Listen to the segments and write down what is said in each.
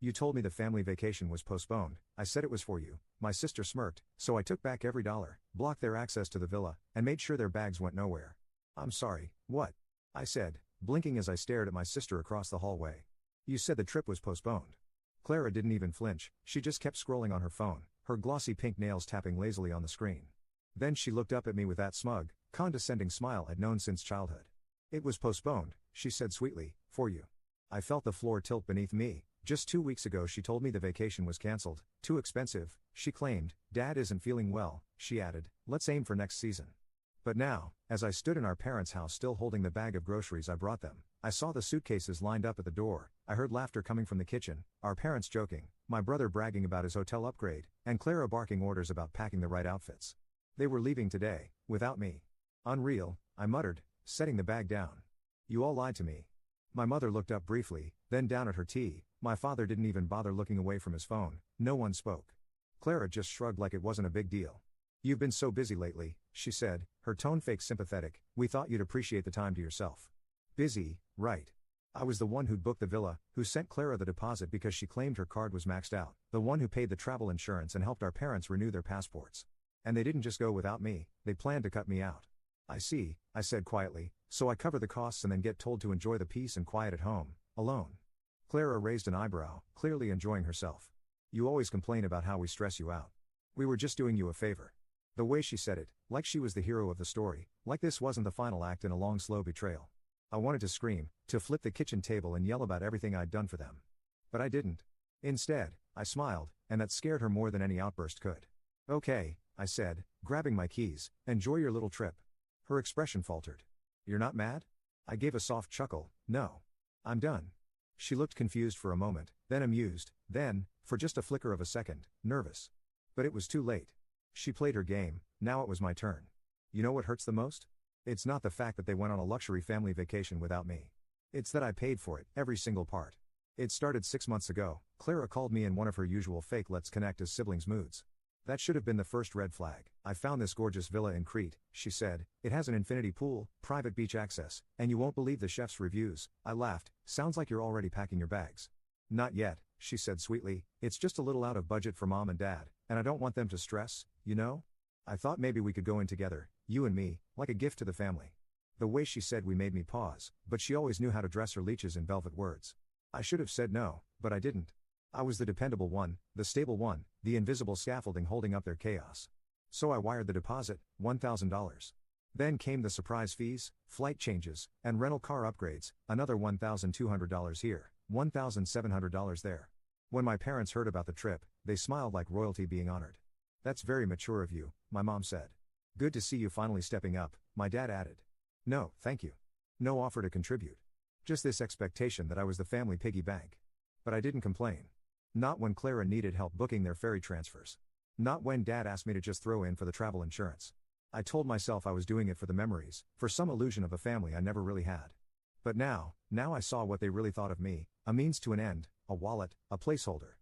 You told me the family vacation was postponed. I said it was for you. My sister smirked, so I took back every dollar, blocked their access to the villa, and made sure their bags went nowhere. I'm sorry, what? I said, blinking as I stared at my sister across the hallway. You said the trip was postponed. Clara didn't even flinch, she just kept scrolling on her phone, her glossy pink nails tapping lazily on the screen. Then she looked up at me with that smug, condescending smile I'd known since childhood. It was postponed, she said sweetly, for you. I felt the floor tilt beneath me. Just 2 weeks ago she told me the vacation was cancelled, too expensive, she claimed. Dad isn't feeling well, she added, let's aim for next season. But now, as I stood in our parents' house still holding the bag of groceries I brought them, I saw the suitcases lined up at the door, I heard laughter coming from the kitchen, our parents joking, my brother bragging about his hotel upgrade, and Clara barking orders about packing the right outfits. They were leaving today, without me. Unreal, I muttered, setting the bag down. You all lied to me. My mother looked up briefly, then down at her tea. My father didn't even bother looking away from his phone. No one spoke. Clara just shrugged like it wasn't a big deal. You've been so busy lately, she said, her tone fake sympathetic. We thought you'd appreciate the time to yourself. Busy, right. I was the one who'd booked the villa, who sent Clara the deposit because she claimed her card was maxed out, the one who paid the travel insurance and helped our parents renew their passports. And they didn't just go without me, they planned to cut me out. I see, I said quietly, so I cover the costs and then get told to enjoy the peace and quiet at home, alone. Clara raised an eyebrow, clearly enjoying herself. You always complain about how we stress you out. We were just doing you a favor. The way she said it, like she was the hero of the story, like this wasn't the final act in a long slow betrayal. I wanted to scream, to flip the kitchen table and yell about everything I'd done for them. But I didn't. Instead, I smiled, and that scared her more than any outburst could. Okay, I said, grabbing my keys, enjoy your little trip. Her expression faltered. You're not mad? I gave a soft chuckle, no. I'm done. She looked confused for a moment, then amused, then, for just a flicker of a second, nervous. But it was too late. She played her game, now it was my turn. You know what hurts the most? It's not the fact that they went on a luxury family vacation without me. It's that I paid for it, every single part. It started 6 months ago. Clara called me in one of her usual fake let's connect as siblings moods. That should have been the first red flag. I found this gorgeous villa in Crete, she said. It has an infinity pool, private beach access, and you won't believe the chef's reviews. I laughed. Sounds like you're already packing your bags. Not yet, she said sweetly. It's just a little out of budget for mom and dad, and I don't want them to stress, you know? I thought maybe we could go in together, you and me, like a gift to the family. The way she said we made me pause, but she always knew how to dress her leeches in velvet words. I should have said no, but I didn't. I was the dependable one, the stable one, the invisible scaffolding holding up their chaos. So I wired the deposit, $1,000. Then came the surprise fees, flight changes, and rental car upgrades, another $1,200 here, $1,700 there. When my parents heard about the trip, they smiled like royalty being honored. That's very mature of you, my mom said. Good to see you finally stepping up, my dad added. No, thank you. No offer to contribute. Just this expectation that I was the family piggy bank. But I didn't complain. Not when Clara needed help booking their ferry transfers. Not when Dad asked me to just throw in for the travel insurance. I told myself I was doing it for the memories, for some illusion of a family I never really had. But now I saw what they really thought of me, a means to an end, a wallet, a placeholder.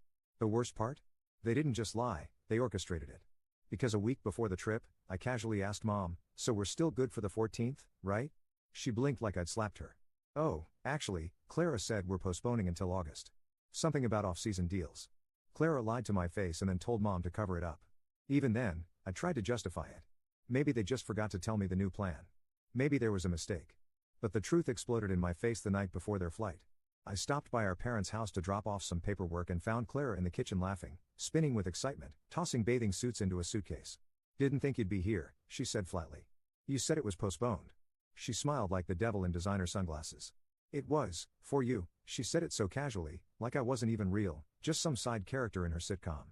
The worst part? They didn't just lie, they orchestrated it. Because a week before the trip, I casually asked Mom, so we're still good for the 14th, right? She blinked like I'd slapped her. Oh, actually, Clara said we're postponing until August. Something about off-season deals. Clara lied to my face and then told Mom to cover it up. Even then, I tried to justify it. Maybe they just forgot to tell me the new plan. Maybe there was a mistake. But the truth exploded in my face the night before their flight. I stopped by our parents' house to drop off some paperwork and found Clara in the kitchen laughing, spinning with excitement, tossing bathing suits into a suitcase. Didn't think you'd be here, she said flatly. You said it was postponed. She smiled like the devil in designer sunglasses. It was, for you, she said it so casually, like I wasn't even real, just some side character in her sitcom.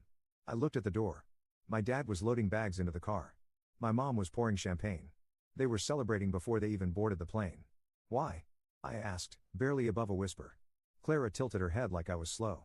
I looked at the door. My dad was loading bags into the car. My mom was pouring champagne. They were celebrating before they even boarded the plane. Why? I asked, barely above a whisper. Clara tilted her head like I was slow.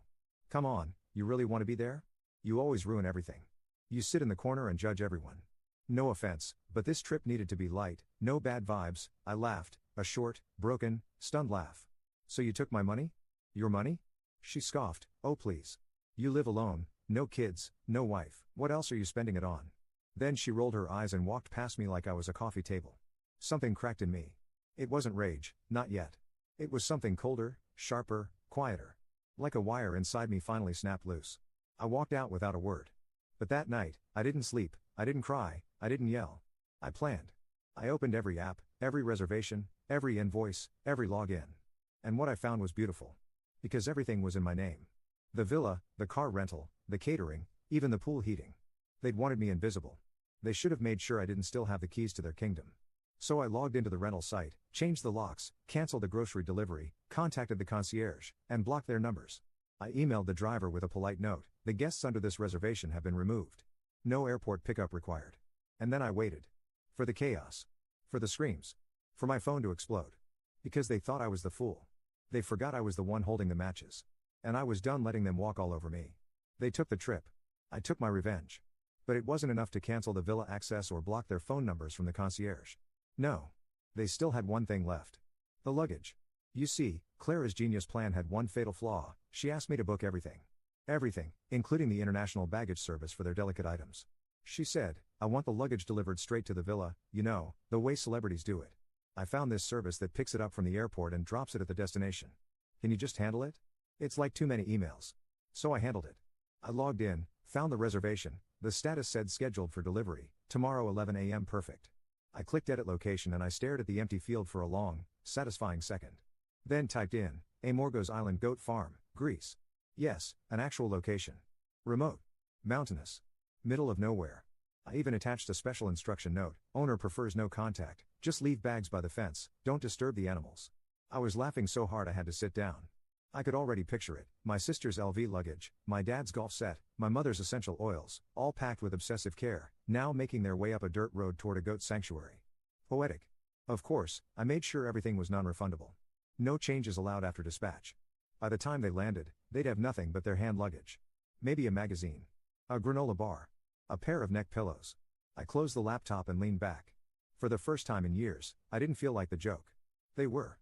Come on, you really want to be there? You always ruin everything. You sit in the corner and judge everyone. No offense, but this trip needed to be light, no bad vibes. I laughed, a short, broken, stunned laugh. So you took my money? Your money? She scoffed, oh please. You live alone, no kids, no wife, what else are you spending it on? Then she rolled her eyes and walked past me like I was a coffee table. Something cracked in me. It wasn't rage, not yet. It was something colder, sharper, quieter. Like a wire inside me finally snapped loose. I walked out without a word. But that night, I didn't sleep, I didn't cry, I didn't yell. I planned. I opened every app, every reservation, every invoice, every login. And what I found was beautiful. Because everything was in my name. The villa, the car rental, the catering, even the pool heating. They'd wanted me invisible. They should have made sure I didn't still have the keys to their kingdom. So I logged into the rental site, changed the locks, canceled the grocery delivery, contacted the concierge, and blocked their numbers. I emailed the driver with a polite note, "The guests under this reservation have been removed. No airport pickup required." And then I waited. For the chaos. For the screams. For my phone to explode. Because they thought I was the fool. They forgot I was the one holding the matches. And I was done letting them walk all over me. They took the trip. I took my revenge. But it wasn't enough to cancel the villa access or block their phone numbers from the concierge. No. They still had one thing left. The luggage. You see, Clara's genius plan had one fatal flaw: she asked me to book everything. Everything, including the international baggage service for their delicate items. She said, "I want the luggage delivered straight to the villa, you know, the way celebrities do it. I found this service that picks it up from the airport and drops it at the destination. Can you just handle it? It's like too many emails." So I handled it. I logged in, found the reservation, the status said scheduled for delivery, tomorrow 11 a.m. perfect. I clicked edit location and I stared at the empty field for a long, satisfying second. Then typed in, Amorgos Island Goat Farm, Greece. Yes, an actual location. Remote. Mountainous. Middle of nowhere. I even attached a special instruction note: owner prefers no contact, just leave bags by the fence, don't disturb the animals. I was laughing so hard I had to sit down. I could already picture it: my sister's LV luggage, my dad's golf set, my mother's essential oils, all packed with obsessive care, now making their way up a dirt road toward a goat sanctuary. Poetic. Of course, I made sure everything was non-refundable. No changes allowed after dispatch. By the time they landed, they'd have nothing but their hand luggage. Maybe a magazine. A granola bar. A pair of neck pillows. I closed the laptop and leaned back. For the first time in years, I didn't feel like the joke. They were.